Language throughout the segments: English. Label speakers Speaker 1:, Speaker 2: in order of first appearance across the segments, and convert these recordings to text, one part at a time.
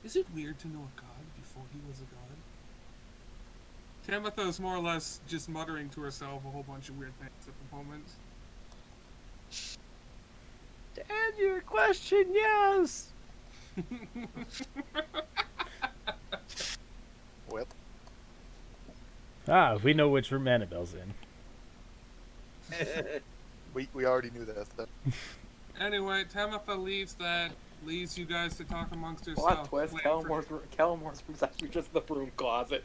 Speaker 1: Is it weird to know a god before he was a god? Tamitha is more or less just muttering to herself a whole bunch of weird things at the moment.
Speaker 2: To answer your question, yes.
Speaker 3: Well,
Speaker 4: Ah, we know which room Annabelle's in.
Speaker 3: we already knew that.
Speaker 1: Anyway, Tamitha leaves you guys to talk amongst
Speaker 5: Plot
Speaker 1: yourselves.
Speaker 5: twist, Kelmore's room's actually just the broom closet.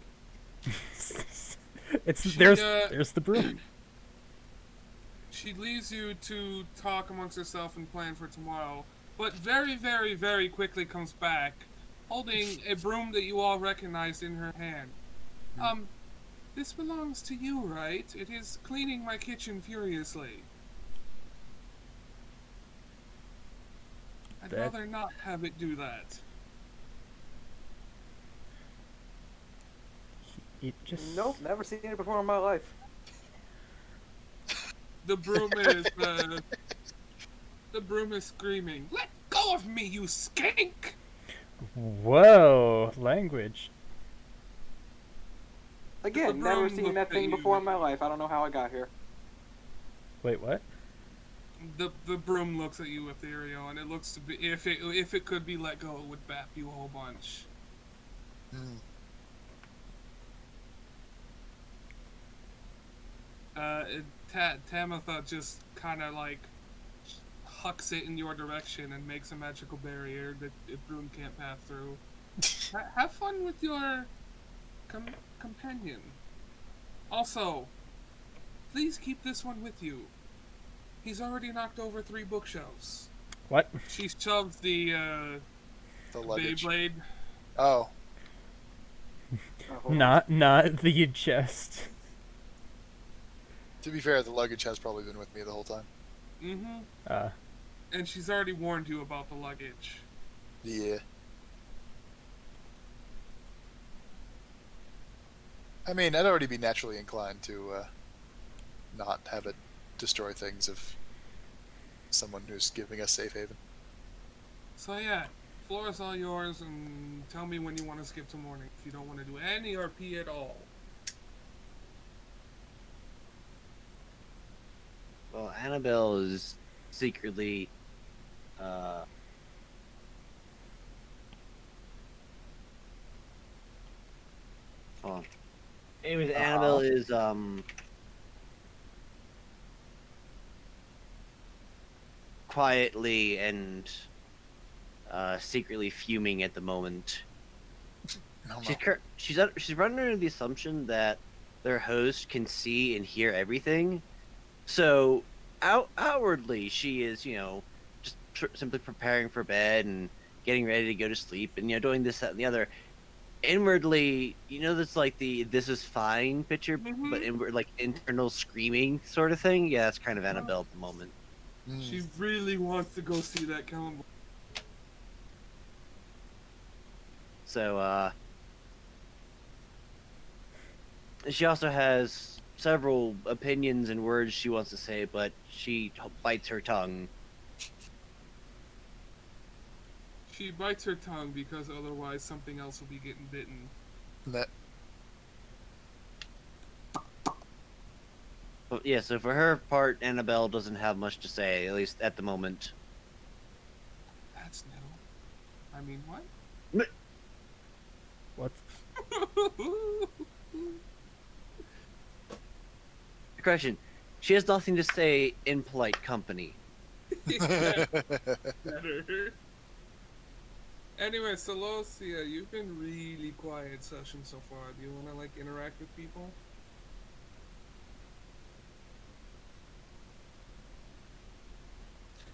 Speaker 4: There's the broom.
Speaker 1: She leaves you to talk amongst yourself and plan for tomorrow, but very, very, very quickly comes back, holding a broom that you all recognize in her hand. This belongs to you, right? It is cleaning my kitchen furiously. I'd rather not have it do that.
Speaker 5: Nope, never seen it before in my life.
Speaker 1: The broom is screaming, "Let go of me, you skink!"
Speaker 4: Whoa, language.
Speaker 5: Again, never seen that thing before in my life. I don't know how I got here.
Speaker 4: Wait, what?
Speaker 1: The broom looks at you, Ethereal, and it looks to be if it could be let go, it would bap you a whole bunch. Tamitha just kind of like hucks it in your direction and makes a magical barrier that a broom can't pass through. Have fun with your companion. Also, please keep this one with you. He's already knocked over 3 bookshelves.
Speaker 4: What?
Speaker 1: She shoves the
Speaker 3: luggage.
Speaker 1: Beyblade.
Speaker 3: Oh.
Speaker 4: Not the chest.
Speaker 3: To be fair, the luggage has probably been with me the whole time.
Speaker 1: Mm-hmm. And she's already warned you about the luggage.
Speaker 3: Yeah. I mean, I'd already be naturally inclined to not have it destroy things of someone who's giving us safe haven.
Speaker 1: So yeah, floor is all yours, and tell me when you want to skip to morning if you don't want to do any RP at all.
Speaker 2: Well, Annabelle is secretly hold on. Anyways, Annabelle is quietly and secretly fuming at the moment. She's running under the assumption that their host can see and hear everything. So outwardly, she is, just simply preparing for bed and getting ready to go to sleep, and doing this, that, and the other. Inwardly, that's like the "this is fine" picture, but inward, like internal screaming sort of thing. Yeah, that's kind of Annabelle at the moment.
Speaker 1: She really wants to go see that calendar.
Speaker 2: So, she also has several opinions and words she wants to say, but she bites her tongue.
Speaker 1: She bites her tongue because otherwise something else will be getting bitten.
Speaker 2: But yeah, so for her part, Annabelle doesn't have much to say, at least at the moment.
Speaker 1: That's new. I mean, what?
Speaker 4: What?
Speaker 2: Correction. She has nothing to say in polite company.
Speaker 1: Better. Anyway, Celosia, you've been really quiet session so far. Do you want to interact with people?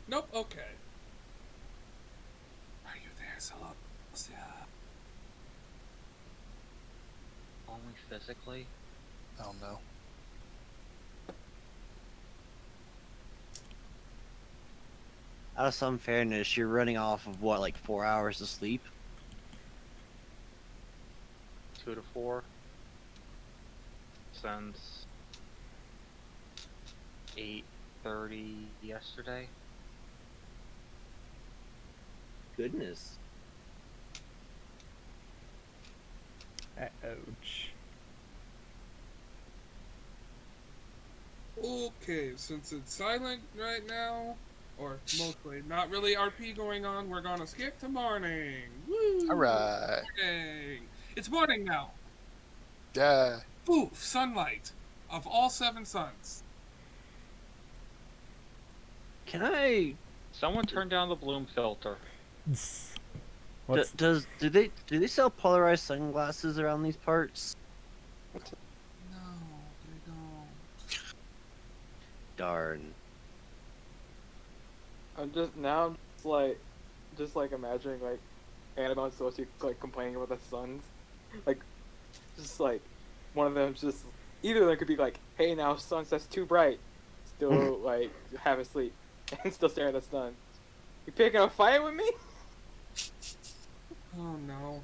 Speaker 1: Nope. Okay. Are you there, Celosia?
Speaker 6: Only physically?
Speaker 3: Oh no.
Speaker 2: Out of some fairness, you're running off of what, like 4 hours of sleep?
Speaker 6: 2 to 4. Since 8:30 yesterday.
Speaker 2: Goodness.
Speaker 4: Ouch.
Speaker 1: Okay, since it's silent right now, or mostly not really RP going on, we're gonna skip to morning. Woo!
Speaker 3: All right.
Speaker 1: Morning. It's morning now.
Speaker 3: Yeah.
Speaker 1: Oof, sunlight of all 7 suns.
Speaker 2: Can I?
Speaker 6: Someone turn down the bloom filter.
Speaker 4: What's
Speaker 2: Do they sell polarized sunglasses around these parts?
Speaker 1: No, they don't.
Speaker 2: Darn.
Speaker 5: I'm just like imagining like Annabelle and Sophie like complaining about the suns, like just like one of them just either of them could be like, hey now sunset's too bright, still like half asleep and still staring at the sun. You picking a fight with me?
Speaker 1: Oh no.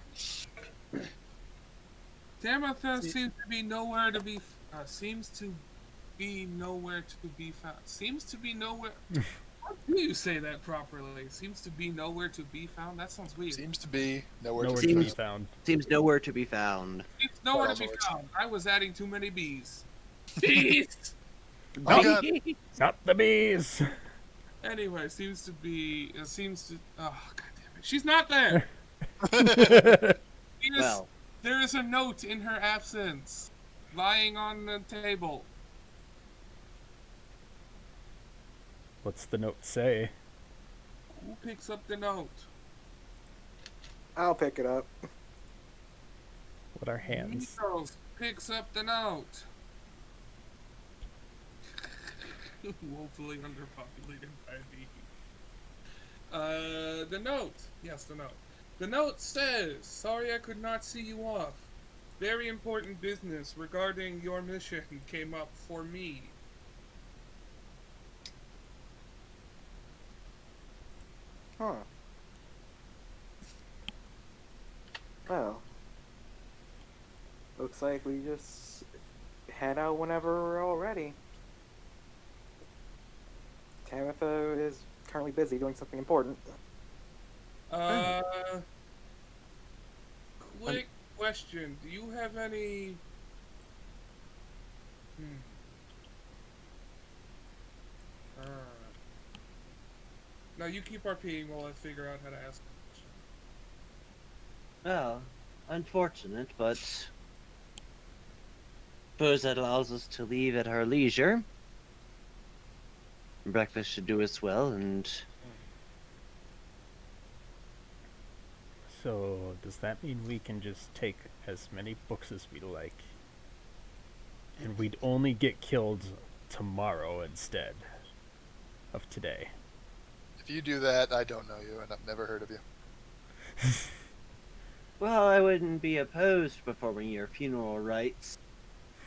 Speaker 1: Tamatha seems to be nowhere to be. Seems to be nowhere to be found. Seems to be nowhere. How do you say that properly? Seems to be nowhere to be found. That sounds weird.
Speaker 3: Seems to be nowhere
Speaker 4: nowhere
Speaker 3: to
Speaker 4: to
Speaker 3: be
Speaker 4: be
Speaker 3: found.
Speaker 4: found?
Speaker 2: Seems nowhere to be found.
Speaker 1: Seems nowhere to
Speaker 3: also
Speaker 1: be
Speaker 3: works.
Speaker 1: found. I was adding too many bees. Bees.
Speaker 3: Oh god.
Speaker 4: Not the bees.
Speaker 1: Anyway, seems to be. Seems to. Oh god damn it! She's not there. She is-
Speaker 2: Well,
Speaker 1: there is a note in her absence, lying on the table.
Speaker 4: What's the note say?
Speaker 1: Who picks up the note?
Speaker 5: I'll pick it up.
Speaker 4: What are hands?
Speaker 1: Needles picks up the note. Woefully underpopulated by the note. Yes, the note. The note says, "Sorry I could not see you off. Very important business regarding your mission came up for me."
Speaker 5: Huh. Well, looks like we just head out whenever we're all ready. Tamitha is currently busy doing something important.
Speaker 1: Quick question. Do you have any... No, you keep RPing while I figure out how to ask the question.
Speaker 2: well, unfortunate, but suppose that allows us to leave at our leisure. Breakfast should do us well, and
Speaker 4: So, does that mean we can just take as many books as we like? And we'd only get killed tomorrow instead of today.
Speaker 3: If you do that, I don't know you, and I've never heard of you.
Speaker 2: well, I wouldn't be opposed to performing your funeral rites.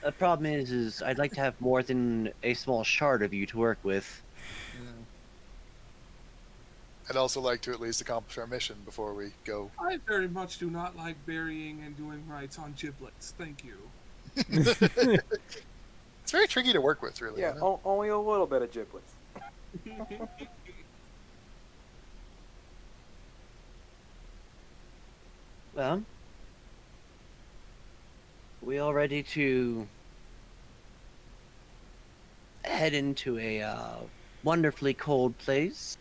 Speaker 2: The problem is I'd like to have more than a small shard of you to work with.
Speaker 3: I'd also like to at least accomplish our mission before we go.
Speaker 1: I very much do not like burying and doing rites on giblets. Thank you.
Speaker 3: It's very tricky to work with, really.
Speaker 5: Yeah,
Speaker 3: Isn't it?
Speaker 5: only a little bit of giblets.
Speaker 2: Well, we all ready to head into a wonderfully cold place?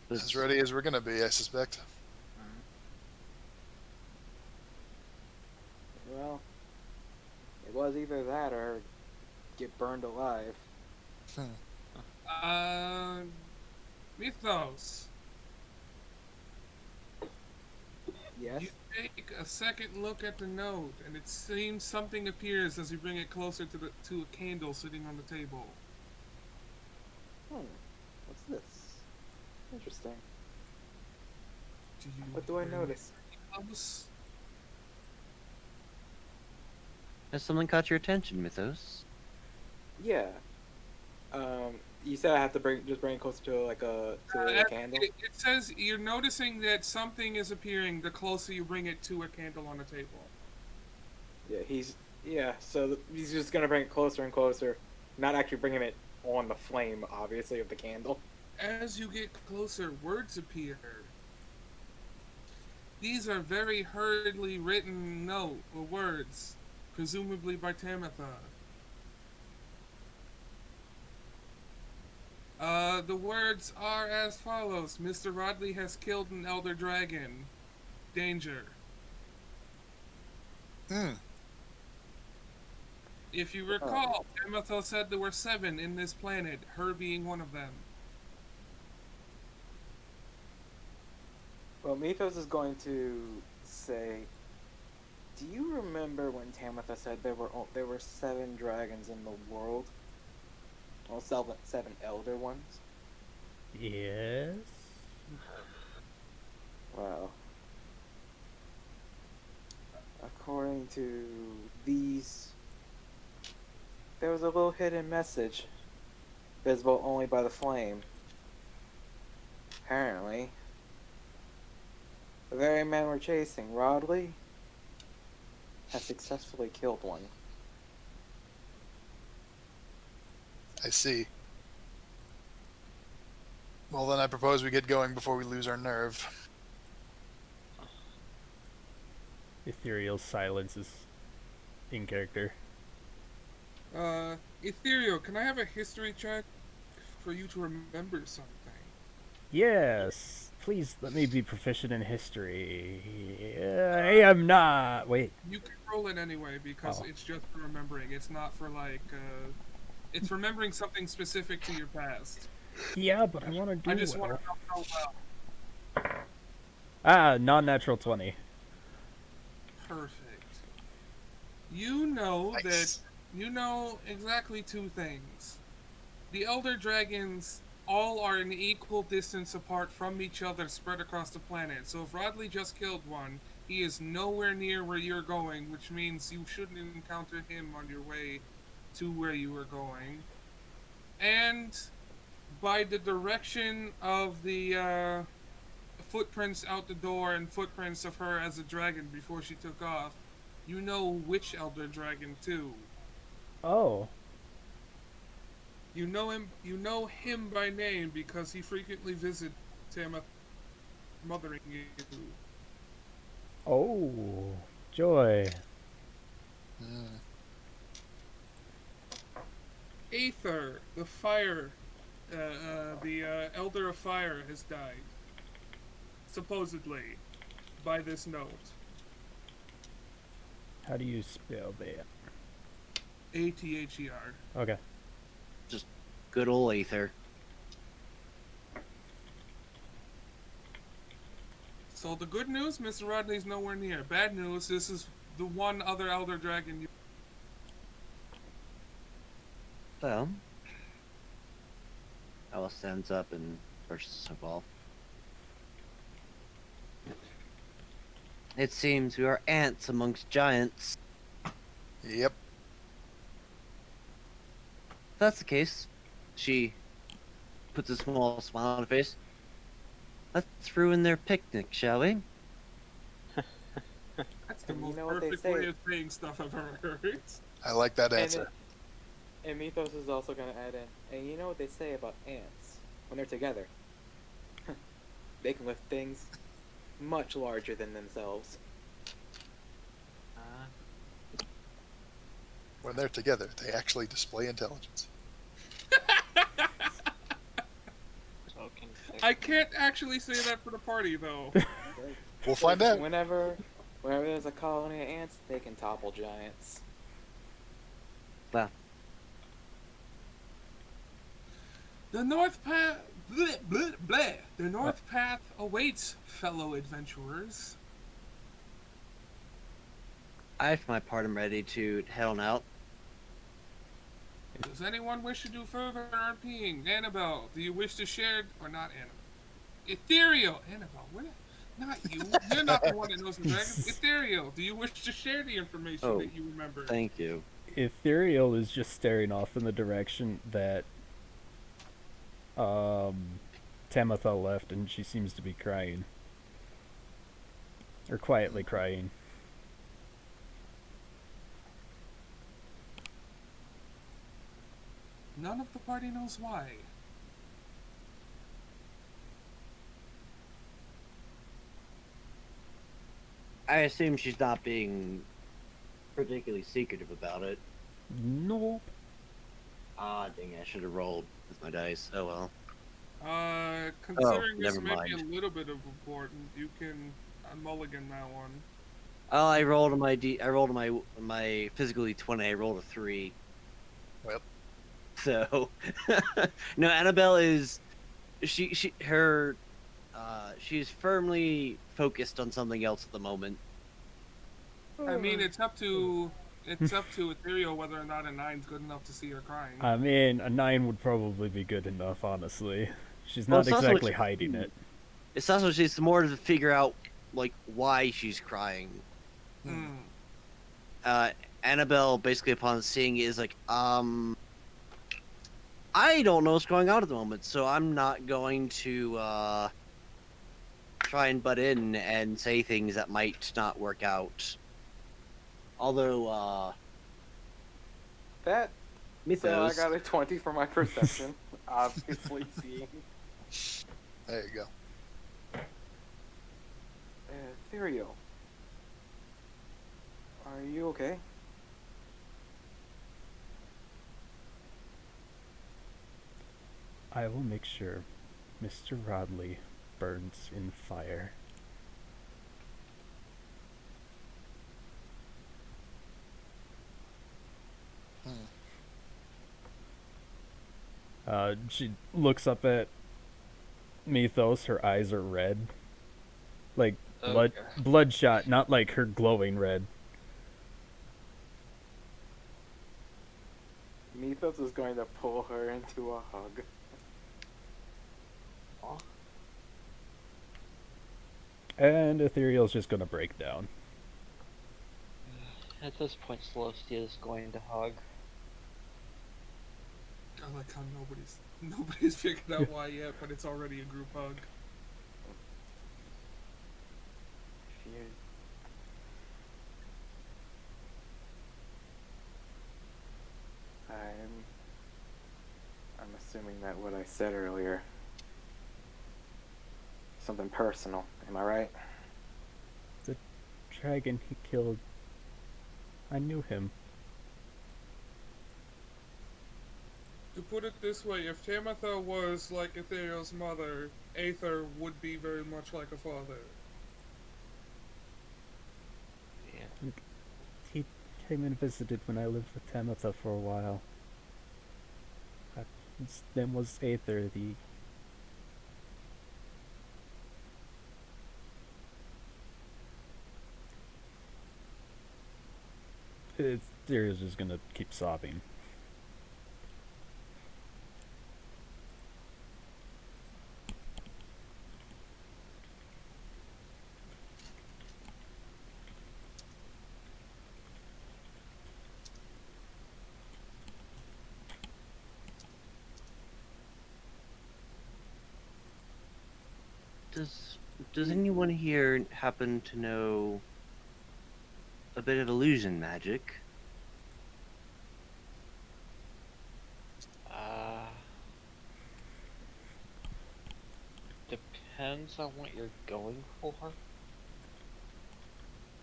Speaker 3: As ready as we're gonna be, I suspect.
Speaker 5: Well, it was either that or get burned alive.
Speaker 1: Mythos.
Speaker 5: Yes?
Speaker 1: You take a second look at the note, and it seems something appears as you bring it closer to a candle sitting on the table.
Speaker 5: What's this? Interesting.
Speaker 1: Do you
Speaker 5: What do I
Speaker 1: bring
Speaker 5: notice?
Speaker 1: it close?
Speaker 2: Has something caught your attention, Mythos?
Speaker 5: Yeah. You said I have to bring it closer to like a candle.
Speaker 1: It says you're noticing that something is appearing the closer you bring it to a candle on the table.
Speaker 5: So he's just gonna bring it closer and closer, not actually bringing it on the flame, obviously, of the candle.
Speaker 1: As you get closer, words appear. These are very hurriedly written note or words, presumably by Tamitha. The words are as follows. Mr. Rodley has killed an elder dragon. Danger.
Speaker 3: Hmm.
Speaker 1: If you recall, Tamitha said there were 7 in this planet, her being one of them.
Speaker 5: Well, Mythos is going to say, "Do you remember when Tamitha said there were 7 dragons in the world? Well, 7 elder ones."
Speaker 4: Yes.
Speaker 5: Wow. According to these, there was a little hidden message, visible only by the flame. Apparently, the very man we're chasing, Rodley, has successfully killed one.
Speaker 3: I see. Well, then I propose we get going before we lose our nerve.
Speaker 4: Ethereal silence is in character.
Speaker 1: Ethereal, can I have a history check for you to remember something?
Speaker 4: Yes. Please let me be proficient in history. I am not. Wait.
Speaker 1: You can roll it anyway because
Speaker 4: Oh.
Speaker 1: it's just for remembering. It's not for it's remembering something specific to your past.
Speaker 4: Yeah, but I want to do
Speaker 1: I just
Speaker 4: well.
Speaker 1: want to know how well.
Speaker 4: Non-natural 20.
Speaker 1: Perfect. You know
Speaker 3: Nice.
Speaker 1: that you know exactly 2 things. The elder dragons all are an equal distance apart from each other, spread across the planet. So if Rodley just killed one, he is nowhere near where you're going, which means you shouldn't encounter him on your way to where you are going. And by the direction of the footprints out the door and footprints of her as a dragon before she took off, you know which elder dragon too.
Speaker 4: Oh.
Speaker 1: You know him by name because he frequently visits Tamath, mothering you.
Speaker 4: Oh. Joy.
Speaker 3: Hmm.
Speaker 1: Aether, the fire, the elder of fire has died. Supposedly, by this note.
Speaker 4: How do you spell that?
Speaker 1: Ather.
Speaker 4: Okay.
Speaker 2: Just good old Aether.
Speaker 1: So the good news, Mr. Rodney's nowhere near. Bad news, this is the one other elder dragon you...
Speaker 2: Well, Alice stands up and brushes her ball. It seems we are ants amongst giants.
Speaker 3: Yep.
Speaker 2: If that's the case, she puts a small smile on her face. Let's ruin their picnic, shall we?
Speaker 1: That's the
Speaker 5: And you
Speaker 1: most
Speaker 5: know what they
Speaker 1: perfect
Speaker 5: say.
Speaker 1: way of saying stuff I've ever heard.
Speaker 3: I like that
Speaker 5: And
Speaker 3: answer.
Speaker 5: And Mythos is also going to add in, and you know what they say about ants when they're together? They can lift things much larger than themselves.
Speaker 3: When they're together, they actually display intelligence.
Speaker 1: I can't actually say that for the party, though.
Speaker 3: We'll find out.
Speaker 5: Whenever there's a colony of ants, they can topple giants.
Speaker 2: Well,
Speaker 1: The North Path... Bleh, bleh, bleh. The North Path awaits, fellow adventurers.
Speaker 2: I, for my part, am ready to head on out.
Speaker 1: Does anyone wish to do further RPing? Annabelle, do you wish to share... Or not Annabelle. Ethereal! Annabelle, what? Not you. You're not the one that knows the dragons. Ethereal, do you wish to share the information
Speaker 2: Oh,
Speaker 1: that you remember?
Speaker 2: Thank you.
Speaker 4: Ethereal is just staring off in the direction that Tamitha left, and she seems to be crying. Or quietly crying.
Speaker 1: None of the party knows why.
Speaker 2: I assume she's not being particularly secretive about it.
Speaker 4: Nope.
Speaker 2: Ah, dang it, I should have rolled with my dice. Oh well.
Speaker 1: Considering this
Speaker 2: never
Speaker 1: may be a
Speaker 2: mind.
Speaker 1: little bit of important, you can mulligan that one.
Speaker 2: Oh, I rolled I rolled my physical D20. I rolled a 3.
Speaker 3: Well,
Speaker 2: So, no, Annabelle is she's firmly focused on something else at the moment.
Speaker 1: I mean, it's up to Ethereal whether or not a 9's good enough to see her crying.
Speaker 4: I mean, a 9 would probably be good enough, honestly. She's
Speaker 2: Well,
Speaker 4: not
Speaker 2: it's also
Speaker 4: exactly hiding it.
Speaker 2: It's also she's more to figure out like why she's crying.
Speaker 1: Hmm.
Speaker 2: Annabelle basically upon seeing it is like, I don't know what's going on at the moment, so I'm not going to try and butt in and say things that might not work out. Although
Speaker 5: That. So I
Speaker 2: Mythos,
Speaker 5: got a 20 for my perception. Obviously seeing.
Speaker 3: there you go.
Speaker 5: Ethereal. Are you okay?
Speaker 4: I will make sure Mr. Rodley burns in fire. She looks up at Mythos. Her eyes are red, like bloodshot, not like her glowing red.
Speaker 5: Mythos is going to pull her into a hug.
Speaker 4: And Ethereal's just gonna break down.
Speaker 7: At this point, Celestia is going to hug.
Speaker 1: I like how nobody's figured out why yet, but it's already a group hug.
Speaker 5: I'm assuming that what I said earlier, something personal. Am I right?
Speaker 4: The dragon he killed, I knew him.
Speaker 1: To put it this way, if Tamatha was like Ethereal's mother, Aether would be very much like a father.
Speaker 7: Yeah.
Speaker 4: He came and visited when I lived with Tamatha for a while. His name was Aether, the... Ethereal's just gonna keep sobbing.
Speaker 2: does anyone here happen to know a bit of illusion magic?
Speaker 7: Depends on what you're going for.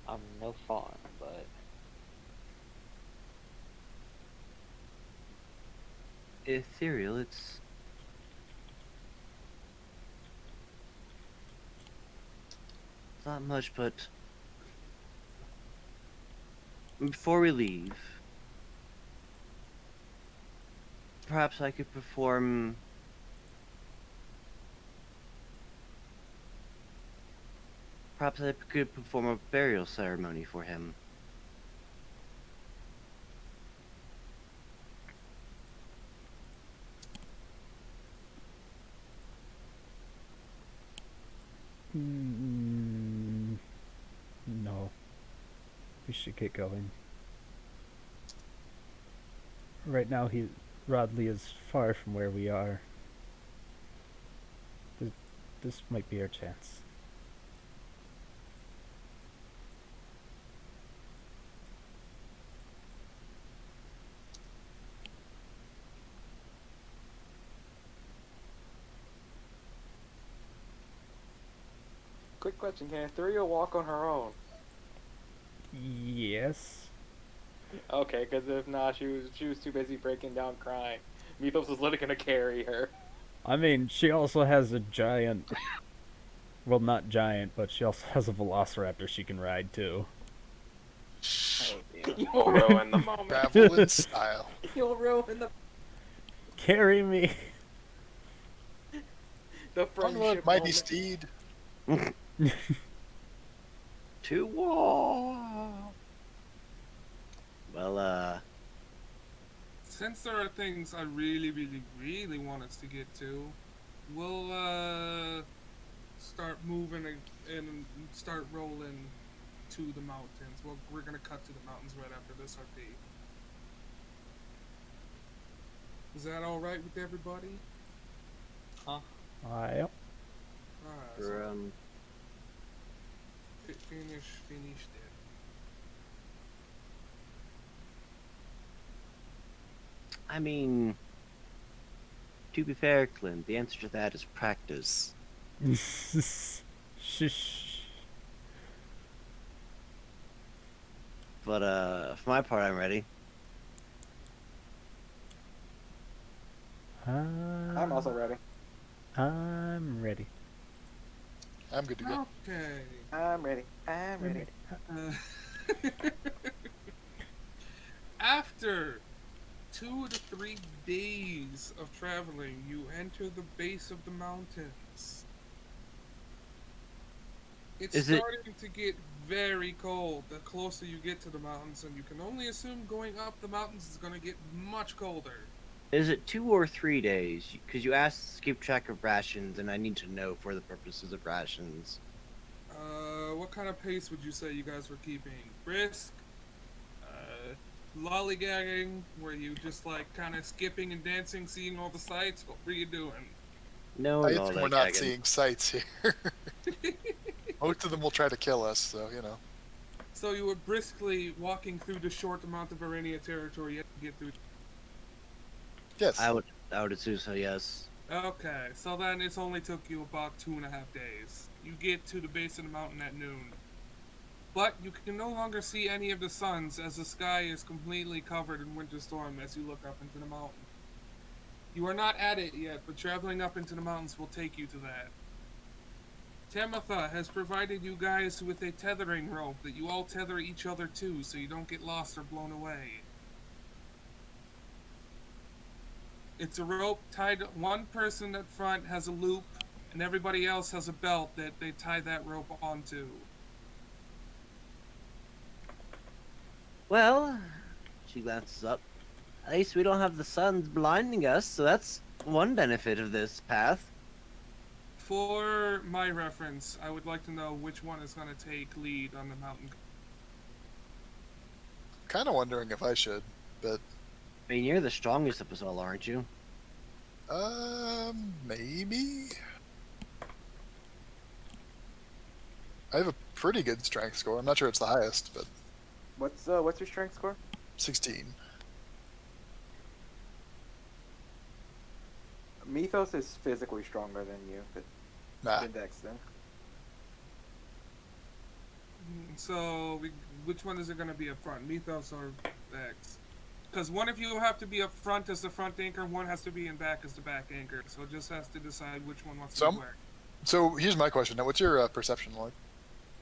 Speaker 7: I'm no fawn, but
Speaker 2: Ethereal, it's not much, but before we leave, perhaps I could perform a burial ceremony for him.
Speaker 4: No. We should get going. Right now, Rodley is far from where we are. This might be our chance.
Speaker 5: Quick question: can Ethereal walk on her own?
Speaker 4: Yes.
Speaker 5: Okay, because if not, she was too busy breaking down crying. Mythos was literally gonna carry her.
Speaker 4: I mean, she also has a giant. Well, not giant, but she also has a velociraptor she can ride too.
Speaker 7: Oh dear.
Speaker 5: You'll ruin the moment.
Speaker 3: Travel in style.
Speaker 5: You'll ruin
Speaker 4: Carry me.
Speaker 5: the
Speaker 3: Onward,
Speaker 5: friendship
Speaker 3: mighty
Speaker 5: moment.
Speaker 3: steed.
Speaker 2: To war. Well,
Speaker 1: Since there are things I really, really, really want us to get to, we'll start moving and start rolling to the mountains. Well, we're gonna cut to the mountains right after this RP. Is that all right with everybody?
Speaker 7: Huh?
Speaker 4: Yep.
Speaker 1: Alright,
Speaker 2: for,
Speaker 1: so finish it.
Speaker 2: I mean, to be fair, Clint, the answer to that is practice.
Speaker 4: Shush.
Speaker 2: But for my part, I'm ready.
Speaker 5: I'm also ready.
Speaker 4: I'm ready.
Speaker 3: I'm good to go.
Speaker 1: Okay.
Speaker 5: I'm ready. I'm ready.
Speaker 1: Uh, after 2 to 3 days of traveling, you enter the base of the mountains. It's
Speaker 2: Is it-
Speaker 1: starting to get very cold the closer you get to the mountains, and you can only assume going up the mountains is going to get much colder.
Speaker 2: Is it 2 or 3 days? Because you asked to keep track of rations, and I need to know for the purposes of rations.
Speaker 1: What kind of pace would you say you guys were keeping? Brisk? Lollygagging? Were you just like kind of skipping and dancing, seeing all the sights? What were you doing?
Speaker 2: No,
Speaker 3: I
Speaker 2: no,
Speaker 3: assume we're
Speaker 2: like
Speaker 3: not seeing sights here. Most of them will try to kill us, so you know.
Speaker 1: So you were briskly walking through the short amount of Arenia territory you had to get through.
Speaker 3: Yes.
Speaker 2: I would assume so. Yes.
Speaker 1: Okay, so then it's only took you about 2.5 days. You get to the base of the mountain at noon. But you can no longer see any of the suns as the sky is completely covered in winter storm as you look up into the mountain. You are not at it yet, but traveling up into the mountains will take you to that. Tamatha has provided you guys with a tethering rope that you all tether each other to so you don't get lost or blown away. It's a rope tied. One person at front has a loop, and everybody else has a belt that they tie that rope onto.
Speaker 2: Well, she glances up. At least we don't have the suns blinding us, so that's one benefit of this path.
Speaker 1: For my reference, I would like to know which one is going to take lead on the mountain.
Speaker 3: Kind of wondering if I should, but
Speaker 2: I mean, you're the strongest of us all, aren't you?
Speaker 3: maybe. I have a pretty good strength score. I'm not sure it's the highest, but
Speaker 5: What's your strength score?
Speaker 3: 16.
Speaker 5: Mythos is physically stronger than you, but
Speaker 3: Nah.
Speaker 5: than Dex then.
Speaker 1: So, which one is it going to be up front, Mythos or Vex? Because one of you have to be up front as the front anchor, one has to be in back as the back anchor. So it just has to decide which one wants to
Speaker 3: Some-
Speaker 1: be where.
Speaker 3: So here's my question. Now, what's your perception like?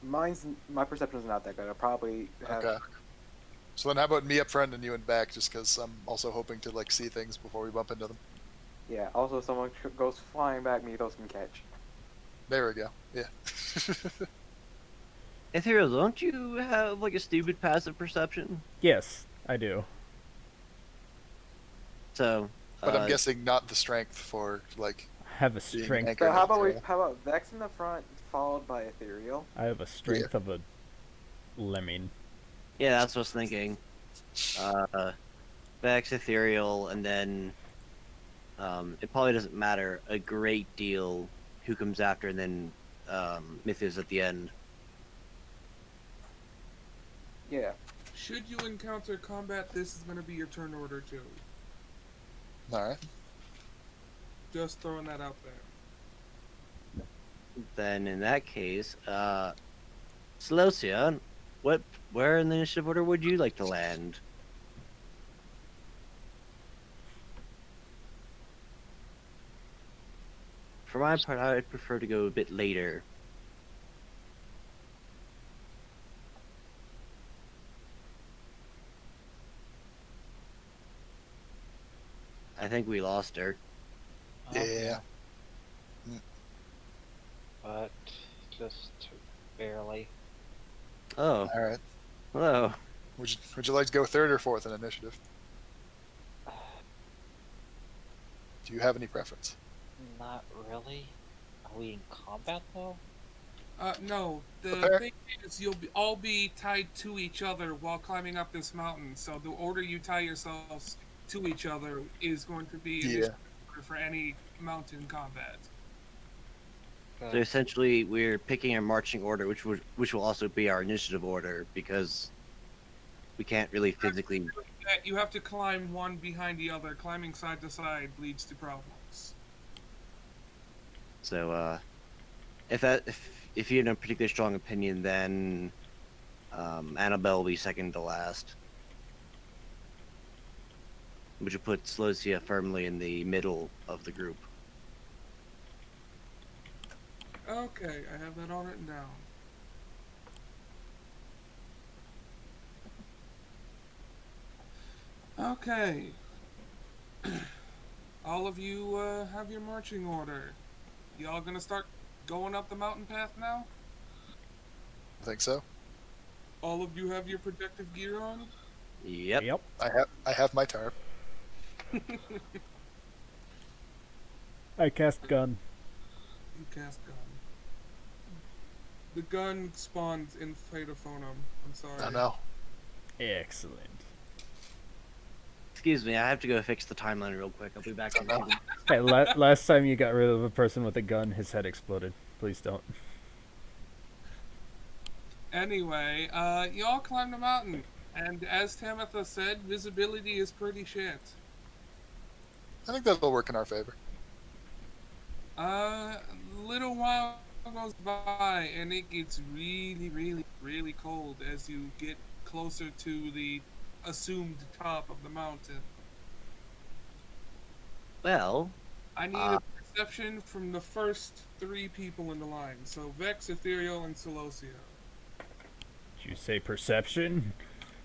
Speaker 5: My perception is not that good. I probably have.
Speaker 3: Okay. So then, how about me up front and you in back? Just because I'm also hoping to like see things before we bump into them.
Speaker 5: Yeah. Also, if someone goes flying back, Mythos can catch.
Speaker 3: There we go. Yeah.
Speaker 2: Ethereal, don't you have like a stupid passive perception?
Speaker 4: Yes, I do.
Speaker 2: So,
Speaker 3: But I'm guessing not the strength for like.
Speaker 4: I have a
Speaker 3: Being
Speaker 4: strength.
Speaker 3: anchored.
Speaker 5: So how about
Speaker 3: Yeah.
Speaker 5: how about Vex in the front, followed by Ethereal?
Speaker 4: I have a strength of a lemming.
Speaker 2: yeah, that's what I was thinking. Vex, Ethereal, and then it probably doesn't matter a great deal who comes after, and then Mythos at the end.
Speaker 5: Yeah.
Speaker 1: Should you encounter combat, this is going to be your turn order too.
Speaker 3: All right.
Speaker 1: Just throwing that out there.
Speaker 2: Then in that case, Celosia, where in the initiative order would you like to land? For my part, I'd prefer to go a bit later. I think we lost her.
Speaker 3: Yeah.
Speaker 7: But just barely.
Speaker 2: Oh,
Speaker 3: All right.
Speaker 2: hello.
Speaker 3: Would you like to go third or fourth in initiative? Do you have any preference?
Speaker 7: Not really. Are we in combat though?
Speaker 1: No. The
Speaker 3: Prepare.
Speaker 1: thing is, all be tied to each other while climbing up this mountain. So the order you tie yourselves to each other is going to be
Speaker 3: Yeah.
Speaker 1: initiative order for any mountain combat.
Speaker 2: So essentially, we're picking our marching order, which will also be our initiative order, because we can't really physically.
Speaker 1: You have to climb one behind the other. Climbing side to side leads to problems.
Speaker 2: So, if you have a particularly strong opinion, then Annabelle will be second to last, which will put Slocia firmly in the middle of the group.
Speaker 1: Okay, I have that all written down. Okay. All of you have your marching order. Y'all gonna start going up the mountain path now?
Speaker 3: I think so.
Speaker 1: All of you have your protective gear on?
Speaker 2: Yep.
Speaker 4: Yep.
Speaker 3: I have my tarp.
Speaker 4: I cast gun.
Speaker 1: You cast gun. The gun spawned in Phaedophonum. I'm sorry.
Speaker 3: I know.
Speaker 4: Excellent.
Speaker 2: Excuse me, I have to go fix the timeline real quick. I'll be back in a second.
Speaker 4: Hey, last time you got rid of a person with a gun, his head exploded. Please don't.
Speaker 1: Anyway, y'all climb the mountain. And as Tamitha said, visibility is pretty shit.
Speaker 3: I think that'll work in our favor.
Speaker 1: Little while goes by and it gets really, really, really cold as you get closer to the assumed top of the mountain.
Speaker 2: Well,
Speaker 1: I need a perception from the first 3 people in the line. So Vex, Ethereal, and Celosia.
Speaker 4: Did you say perception?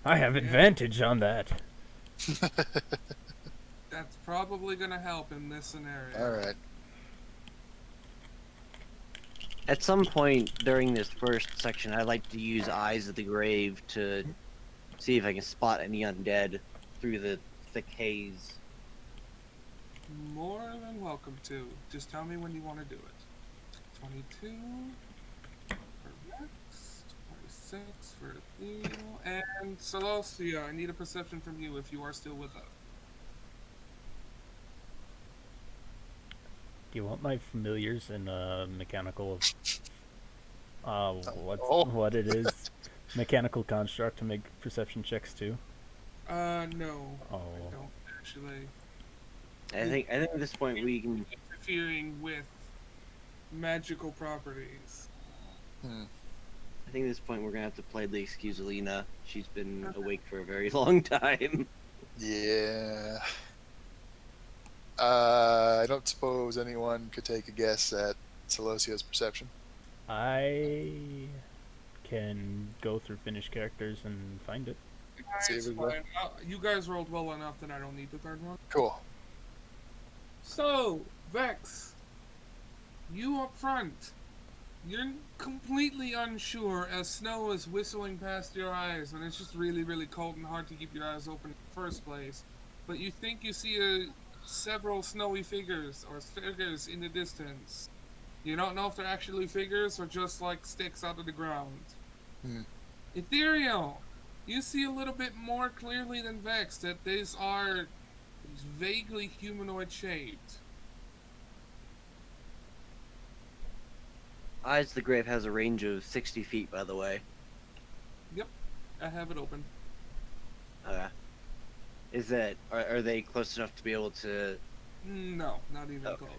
Speaker 4: I have advantage on that.
Speaker 1: That's probably gonna help in this scenario.
Speaker 3: All right.
Speaker 2: at some point during this first section, I'd like to use Eyes of the Grave to see if I can spot any undead through the thick haze.
Speaker 1: More than welcome to. Just tell me when you want to do it. 22 for Rex, 26 for Theo, and Celosia. I need a perception from you if you are still with us.
Speaker 4: Do you want my familiars in mechanical? What it is? Mechanical construct to make perception checks too.
Speaker 1: No.
Speaker 4: Oh.
Speaker 1: I don't actually.
Speaker 2: I think at this point we can.
Speaker 1: Interfering with magical properties.
Speaker 2: I think at this point we're gonna have to play the excuse Alina. She's been awake for a very long time.
Speaker 3: Yeah. I don't suppose anyone could take a guess at Celosia's perception.
Speaker 4: I can go through finished characters and find it.
Speaker 3: See
Speaker 1: It's
Speaker 3: if we go.
Speaker 1: fine. You guys rolled well enough that I don't need the third one.
Speaker 3: Cool.
Speaker 1: So, Vex, you up front. You're completely unsure as snow is whistling past your eyes and it's just really, really cold and hard to keep your eyes open in the first place. But you think you see several snowy figures in the distance. You don't know if they're actually figures or just like sticks out of the ground. Ethereal, you see a little bit more clearly than Vex that these are vaguely humanoid shaped.
Speaker 2: Eyes of the Grave has a range of 60 feet, by the way.
Speaker 1: Yep, I have it open.
Speaker 2: Okay. Is that are they close enough to be able to?
Speaker 1: No, not even
Speaker 2: Okay.
Speaker 1: close.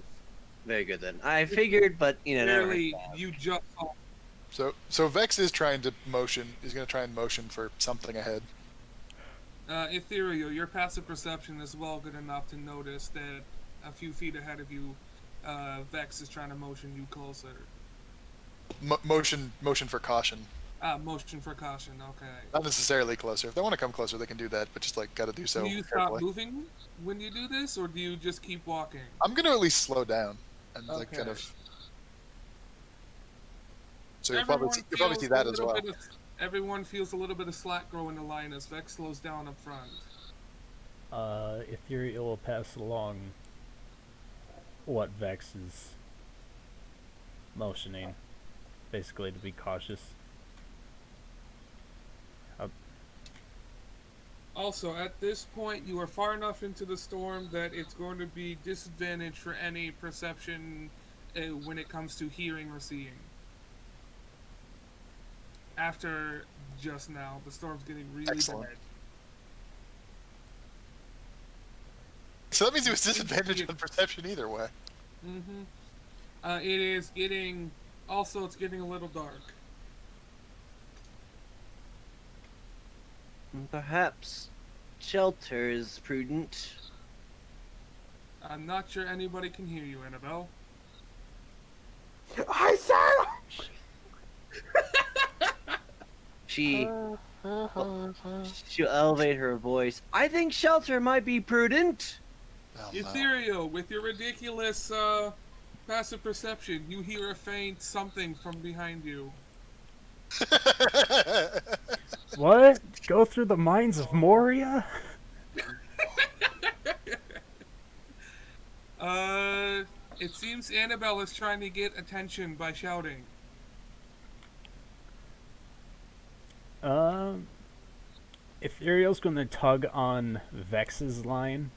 Speaker 2: Very good then. I figured, but never
Speaker 1: Clearly,
Speaker 2: hurts to ask.
Speaker 1: you just saw
Speaker 3: So Vex is trying to motion. He's going to try and motion for something ahead.
Speaker 1: Ethereal, your passive perception is well good enough to notice that a few feet ahead of you, Vex is trying to motion you closer.
Speaker 3: Motion for caution.
Speaker 1: Motion for caution. Okay.
Speaker 3: Not necessarily closer. If they want to come closer, they can do that, but just like got to do so
Speaker 1: Do you
Speaker 3: carefully.
Speaker 1: stop moving when you do this, or do you just keep walking?
Speaker 3: I'm going to at least slow down and like
Speaker 1: Okay.
Speaker 3: kind of. So you'll probably see that as well.
Speaker 1: Everyone feels a little bit of slack grow in the line as Vex slows down up front.
Speaker 4: Ethereal will pass along what Vex is motioning, basically to be cautious.
Speaker 1: Also, at this point, you are far enough into the storm that it's going to be disadvantage for any perception when it comes to hearing or seeing. After just now, the storm's getting really
Speaker 3: Excellent.
Speaker 1: bad.
Speaker 3: So that means it was disadvantage on perception either way.
Speaker 1: Mm-hmm. It is getting... Also, it's getting a little dark.
Speaker 2: Perhaps shelter is prudent.
Speaker 1: I'm not sure anybody can hear you, Annabelle.
Speaker 5: I said.
Speaker 2: She'll elevate her voice. I think shelter might be prudent.
Speaker 3: Oh, no.
Speaker 1: Ethereal, with your ridiculous passive perception, you hear a faint something from behind you.
Speaker 4: What? Go through the mines of Moria?
Speaker 1: It seems Annabelle is trying to get attention by shouting.
Speaker 4: Ethereal's gonna tug on Vex's line.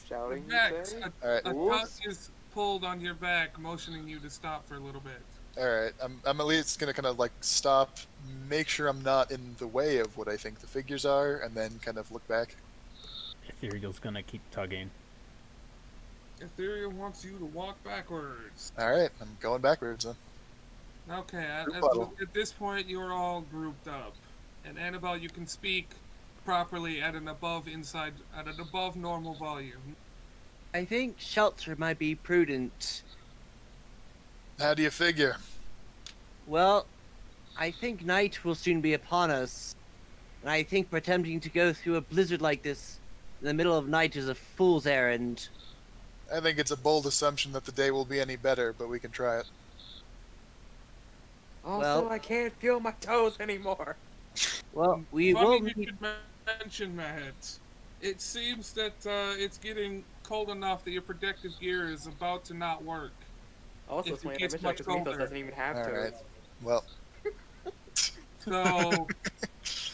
Speaker 5: Shouting, you
Speaker 1: Vex,
Speaker 5: say?
Speaker 3: Alright.
Speaker 1: a tug is pulled on your back, motioning you to stop for a little bit.
Speaker 3: All right, I'm at least gonna kind of like stop, make sure I'm not in the way of what I think the figures are, and then kind of look back.
Speaker 4: Ethereal's gonna keep tugging.
Speaker 1: Ethereal wants you to walk backwards.
Speaker 3: All right, I'm going backwards then.
Speaker 1: Okay,
Speaker 3: Group huddle.
Speaker 1: at this point you're all grouped up. And Annabelle, you can speak properly at an above normal volume.
Speaker 2: I think shelter might be prudent.
Speaker 3: How do you figure?
Speaker 2: Well, I think night will soon be upon us. And I think attempting to go through a blizzard like this in the middle of night is a fool's errand.
Speaker 3: I think it's a bold assumption that the day will be any better, but we can try it.
Speaker 5: Also,
Speaker 2: Well-
Speaker 5: I can't feel my toes anymore.
Speaker 2: Well, we
Speaker 1: Funny
Speaker 2: will
Speaker 1: you
Speaker 2: need...
Speaker 1: should mention that. It seems that it's getting cold enough that your protective gear is about to not work.
Speaker 5: Also,
Speaker 1: If
Speaker 5: it's
Speaker 1: it
Speaker 5: funny
Speaker 1: gets
Speaker 5: that
Speaker 1: much
Speaker 5: because Mythos
Speaker 1: colder.
Speaker 5: doesn't even have
Speaker 3: All
Speaker 5: toes.
Speaker 3: right. Well,
Speaker 1: So,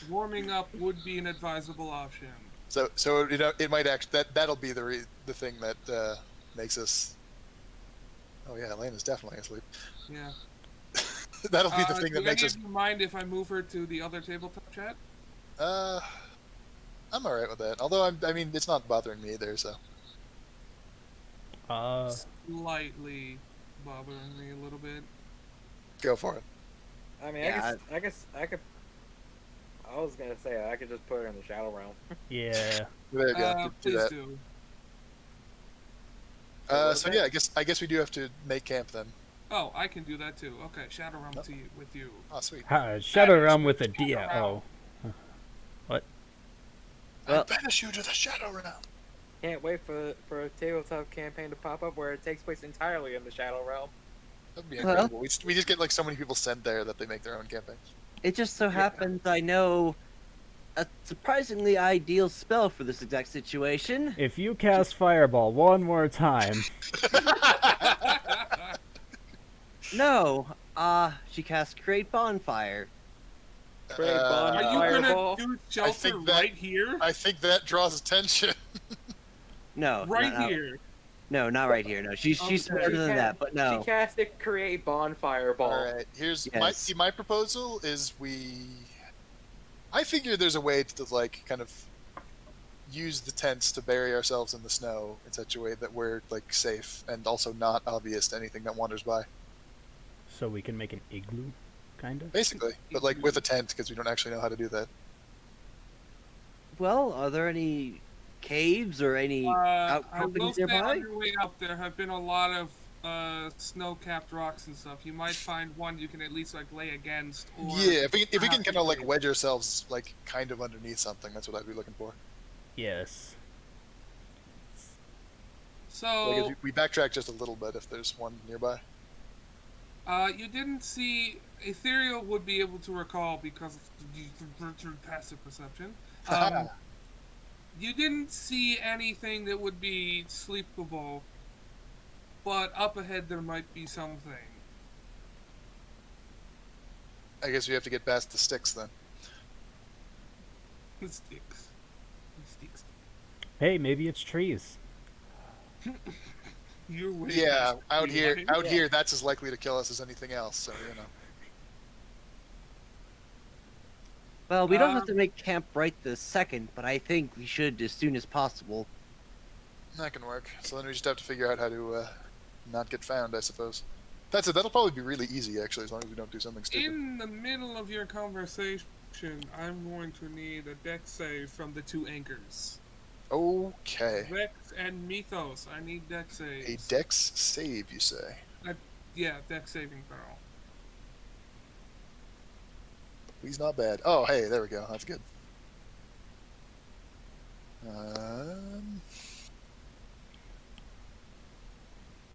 Speaker 1: warming up would be an advisable option.
Speaker 3: so you know, it might actually that'll be the thing that makes us. Oh yeah, Elena's definitely asleep.
Speaker 1: Yeah.
Speaker 3: That'll be the thing
Speaker 1: do
Speaker 3: that makes
Speaker 1: any
Speaker 3: us.
Speaker 1: of you mind if I move her to the other tabletop chat?
Speaker 3: I'm all right with that. Although I mean, it's not bothering me either. So
Speaker 1: Slightly bothering me a little bit.
Speaker 3: go for it.
Speaker 5: I mean,
Speaker 2: Yeah,
Speaker 5: I guess I could. I was gonna say I could just put her in the Shadow Realm.
Speaker 4: Yeah.
Speaker 3: There you go. Do
Speaker 1: Please
Speaker 3: that.
Speaker 1: do.
Speaker 3: So yeah, I guess we do have to make camp then.
Speaker 1: Oh, I can do that too. Okay, Shadow Realm to you, with you.
Speaker 3: Oh sweet.
Speaker 4: Shadow Realm with a D. Oh. What?
Speaker 3: I
Speaker 2: Well-
Speaker 3: banish you to the Shadow Realm.
Speaker 5: Can't wait for a tabletop campaign to pop up where it takes place entirely in the Shadow Realm.
Speaker 3: That'd be
Speaker 2: Well-
Speaker 3: incredible. We just get like so many people sent there that they make their own campaigns.
Speaker 2: It just so happens I know a surprisingly ideal spell for this exact situation.
Speaker 4: If you cast Fireball one more time,
Speaker 2: No, she cast Create Bonfire.
Speaker 5: Great bond.
Speaker 1: Are you
Speaker 5: Fireball.
Speaker 1: gonna do shelter
Speaker 3: think that-
Speaker 1: right here?
Speaker 3: I think that draws attention.
Speaker 2: No,
Speaker 1: Right
Speaker 2: no,
Speaker 1: here.
Speaker 2: No, not right here. No, she's
Speaker 1: Okay.
Speaker 2: smarter than that, but no.
Speaker 5: She casted Create Bonfire Ball.
Speaker 3: All right, here's
Speaker 2: Yes.
Speaker 3: my proposal is I figure there's a way to like kind of use the tents to bury ourselves in the snow in such a way that we're like safe and also not obvious to anything that wanders by.
Speaker 4: So we can make an igloo, kind of.
Speaker 3: Basically, but like with a tent because we don't actually know how to do that.
Speaker 2: Well, are there any caves or any
Speaker 1: I will
Speaker 2: outcroppings
Speaker 1: say on
Speaker 2: nearby?
Speaker 1: your way up there have been a lot of snow-capped rocks and stuff. You might find one you can at least like lay against, or
Speaker 3: Yeah, if we can
Speaker 1: perhaps
Speaker 3: kind of like
Speaker 1: trade.
Speaker 3: wedge ourselves like kind of underneath something, that's what I'd be looking for.
Speaker 4: Yes.
Speaker 3: Like
Speaker 1: So,
Speaker 3: if we backtrack just a little bit if there's one nearby.
Speaker 1: you didn't see Ethereal would be able to recall because of the passive perception. You didn't see anything that would be sleepable, but up ahead there might be something.
Speaker 3: I guess we have to get past the sticks then.
Speaker 1: The sticks. The sticks.
Speaker 4: Hey, maybe it's trees.
Speaker 1: You're way
Speaker 3: Yeah,
Speaker 1: past
Speaker 3: out
Speaker 1: the
Speaker 3: here,
Speaker 1: line.
Speaker 3: out here, that's as likely to kill us as anything else. So
Speaker 2: Well, we don't have
Speaker 1: Um,
Speaker 2: to make camp right this second, but I think we should as soon as possible.
Speaker 3: that can work. So then we just have to figure out how to not get found, I suppose. That's it. That'll probably be really easy, actually, as long as we don't do something stupid.
Speaker 1: In the middle of your conversation, I'm going to need a deck save from the two anchors.
Speaker 3: Okay.
Speaker 1: Vex and Mythos. I need deck saves.
Speaker 3: A dex save, you say?
Speaker 1: Yeah, deck saving throw.
Speaker 3: He's not bad. Oh, hey, there we go. That's good.